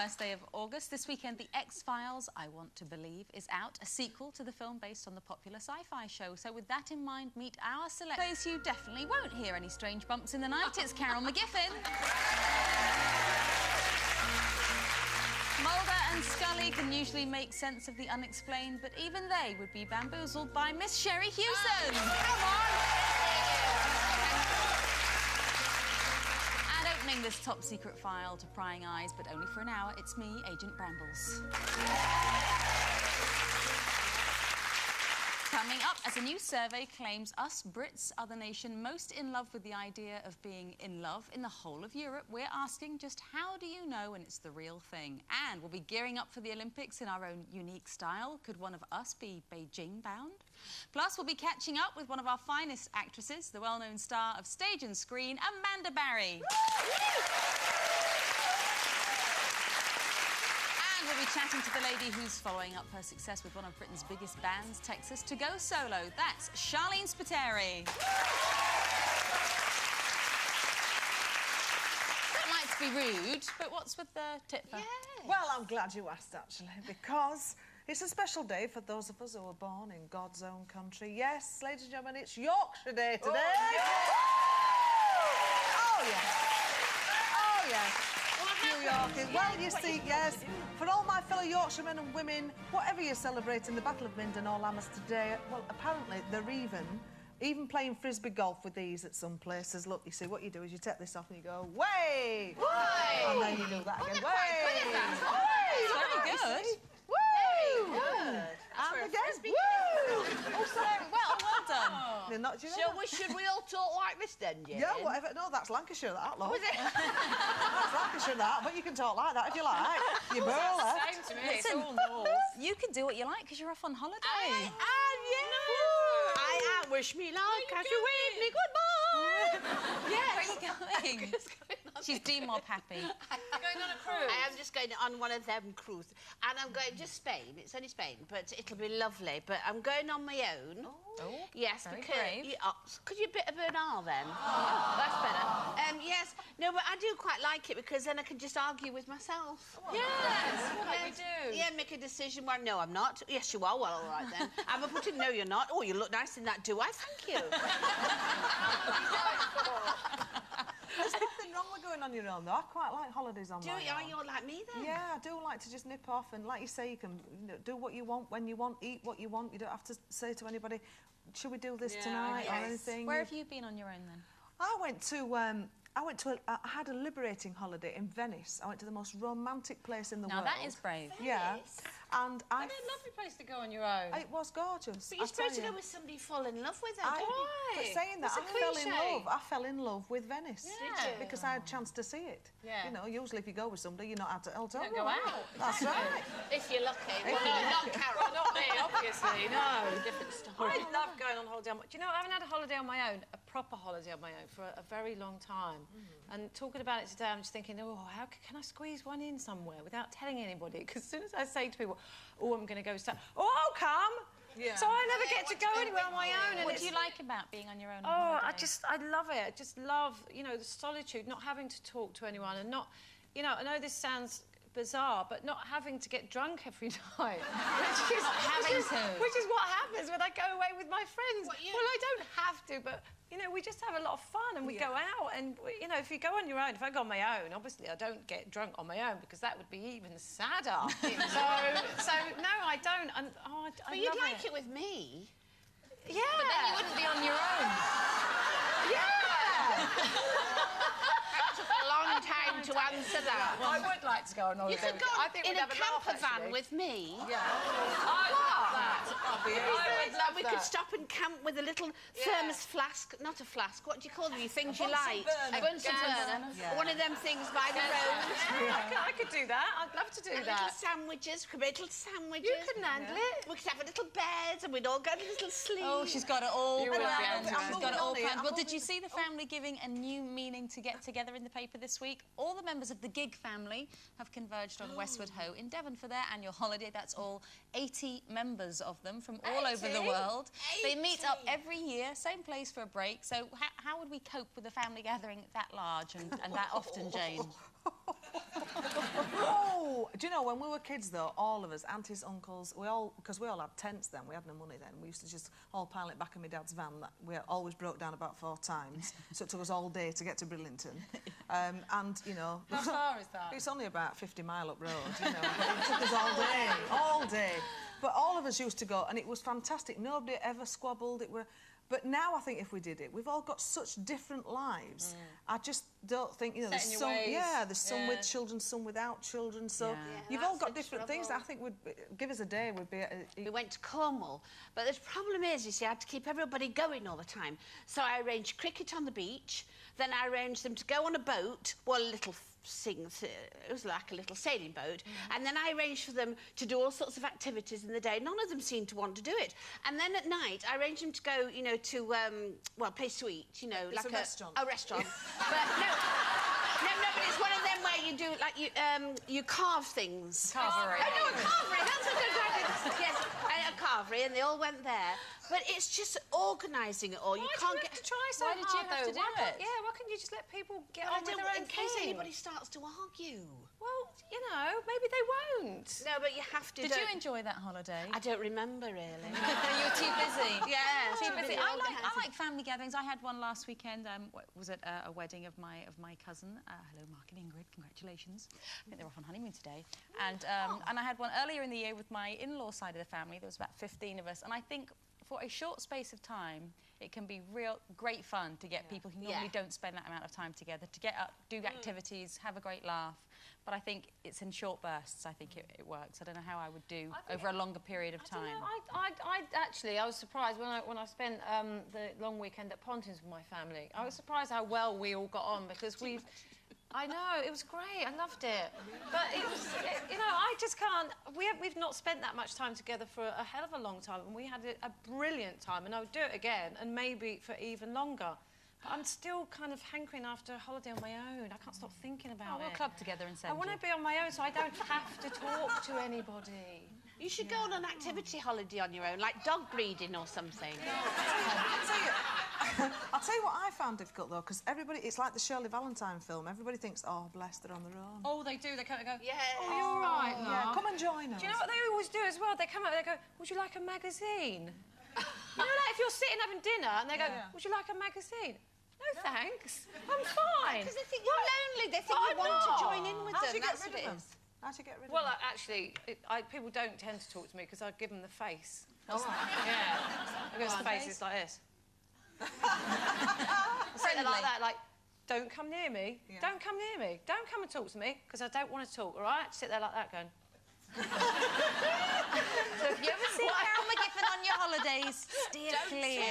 first day of August. This weekend, The X-Files, I Want to Believe, is out, a sequel to the film based on the popular sci-fi show. So with that in mind, meet our select place you definitely won't hear any strange bumps in the night. It's Carol McGiffin. Mulder and Scully can usually make sense of the unexplained, but even they would be bamboozled by Miss Sherry Hewson. Come on! And opening this top-secret file to prying eyes, but only for an hour, it's me, Agent Brambles. Coming up, as a new survey claims us Brits are the nation most in love with the idea of being in love in the whole of Europe, we're asking just how do you know when it's the real thing? And we'll be gearing up for the Olympics in our own unique style. Could one of us be Beijing-bound? Plus, we'll be catching up with one of our finest actresses, the well-known star of stage and screen, Amanda Barry. We'll be chatting to the lady who's following up her success with one of Britain's biggest bands, Texas, to go solo. That's Sharleen Spiteri. Don't like to be rude, but what's with the titfer? Yeah. Well, I'm glad you asked, actually, because it's a special day for those of us who were born in God's own country. Yes, ladies and gentlemen, it's Yorkshire Day today. Oh, yes. Oh, yes. New Yorkers. Well, you see, yes, for all my fellow Yorkshiremen and women, whatever you're celebrating, the Battle of Minden or Lammas today, well, apparently they're even playing frisbee golf with these at some places. Look, you see, what you do is you take this off and you go, way! Way! And then you do that again, way! Very good. Woo! Good. And again, woo! Oh, sorry. Well done. Should we all talk like this then, Jane? Yeah, whatever. No, that's Lancashire, that, love. Was it? That's Lancashire, that, but you can talk like that if you like. You burler. Same to me, it's all north. You can do what you like because you're off on holiday. I am. Wish me luck, catch you with me, goodbye. Where are you going? She's D-Mob happy. Going on a cruise? I am just going on one of them cruises. And I'm going just Spain. It's only Spain, but it'll be lovely. But I'm going on my own. Oh, yes, very because... brave. Could you bit of an R then? Oh, that's better. Yes. No, but I do quite like it because then I can just argue with myself. Yes, like we do. Yeah, make a decision where, no, I'm not. Yes, you are. Well, all right then. I'm putting, no, you're not. Oh, you look nice in that, do I? Thank you. There's nothing wrong with going on your own, though. I quite like holidays on my own. Are you like me, then? Yeah, I do like to just nip off and, like you say, you can do what you want, when you want, eat what you want. You don't have to say to anybody, should we do this tonight or anything. Where have you been on your own, then? I had a liberating holiday in Venice. I went to the most romantic place in the world. Now, that is brave. Yeah. And It's a lovely place to go on your own. It was gorgeous. But you're supposed to go with somebody you fall in love with, But saying that, It's a I fell in love with Venice. Yeah. Because I had a chance to see it. Yeah. You know, usually if you go with somebody, you're not out to Don't go out. That's right. If you're lucky. Well, not Carol. Well, not me, obviously, no. Different story. I love going on holiday. Do you know, I haven't had a holiday on my own, a proper holiday on my own, for a very long time. And talking about it today, I'm just thinking, oh, how can I squeeze one in somewhere without telling anybody? Because as soon as I say to people, oh, I'm going to go... I'll come! Yeah. So I never get to go anywhere on my own. And What do you like about being on your own? Oh, I love it. I just love, you know, the solitude, not having to talk to anyone and not, you know, I know this sounds bizarre, but not having to get drunk every night. Which is what happens when I go away with my friends. Well, I don't have to, but, you know, we just have a lot of fun and we go out and, you know, if you go on your own, if I go on my own, obviously I don't get drunk on my own because that would be even sadder. so, no, I don't. And, I But you'd like it with me. Yeah. But then you wouldn't be on your own. Yeah! Took a long time to answer that. I would like to go on holiday. You could go in a camper van with me. Yeah. I love that. We could stop and camp with a little thermos flask. Not a flask. What do you call them? Things you light. A Bunsen burner. Yeah. One of them things by the road. I could do that. I'd love to do And that. little sandwiches. We could make little sandwiches. You couldn't handle it. We could have a little bed and we'd all get a little sleep. Oh, she's got it all You would be planned. able to. She's got it all planned. Well, I'm did you see the family giving a new meaning to get together in the paper this week? All the members of the Gig family have converged on Westward Ho in Devon for their annual holiday. That's all 80 members of them from all over the world. They meet up every year, same place for a break. So how would we cope with a family gathering that large and that often, Jane? Oh, do you know, when we were kids, though, all of us, aunties, uncles, because we all had tents then, we had no money then, we used to just all pile it back in my dad's van that we always broke down about 4 times, so it took us all day to get to Bridlington. And, you know... How far is that? It's only about 50 mile up road, you know, but it took us all day. But all of us used to go, and it was fantastic. Nobody ever squabbled. But now I think if we did it, we've all got such different lives. I just don't think, you know, there's some with children, some without children. So you've all got different things. I think would give us a day. We went to Cornwall, but the problem is, you see, I had to keep everybody going all the time. So I arranged cricket on the beach. Then I arranged them to go on a boat, well, a little it was like a little sailing boat, and then I arranged for them to do all sorts of activities in the day. None of them seemed to want to do it. And then at night, I arranged them to go, you know, to, well, place to eat, you know, It's like a restaurant. A restaurant. But no, but it's one of them where you do, like, you carve things. Carvery. Oh, no, a carvery, that's a good idea. Yes, a carvery, and they all went there. But it's just organising it all. Why did you have to try so hard, Why did you have to do though? it? Yeah, why couldn't you just let people get Well, on with their own in case thing? anybody starts to argue. Well, you know, maybe they won't. No, but you have to. Did you enjoy that holiday? I don't remember really. You were too busy. Yeah, Too busy. I like family gatherings. I had one last weekend. Was at a wedding of my cousin. Hello, Mark and Ingrid. Congratulations. I think they're off on honeymoon today. And I had one earlier in the year with my in-law side of the family. There was about 15 of us, and I think for a short space of time, it can be great fun to get people who normally don't spend that amount of time together to get up, do activities, have a great laugh. But I think it's in short bursts. I think it works. I don't know how I would do over a longer period of time. I was surprised when I spent the long weekend at Pontins with my family. I was surprised how well we all got on because I know, it was great, I loved it. But you know, I just can't... We've not spent that much time together for a hell of a long time, and we had a brilliant time, and I would do it again, and maybe for even longer. But I'm still kind of hankering after a holiday on my own. I can't stop thinking about it. We'll club together and send I want to be on my own so I don't have to talk to anybody. You should go on an activity holiday on your own, like dog breeding or something. I'll tell you what I found difficult, though, because it's like the Shirley Valentine film. Everybody thinks, oh, bless, they're on their own. Oh, they do. They come and go, Yeah. oh, you're all right, Yeah, come and join us. Do you know what they always do as well? They come up and they go, would you like a magazine? You know, like if you're sitting having dinner and they go, would you like a magazine? No, thanks. I'm fine. Because they think you're lonely. They think you want to join in with them. That's what it is. How to get rid of Well, them? actually, people don't tend to talk to me because I give them the face. Oh, right. Yeah. Because the face is like this. Say it like that, like, don't come near me. Yeah. Don't come near me. Don't come and talk to me because I don't want to talk, all right? Sit there like that going... So if you ever see Carol McGiffin on your holidays, steer clear.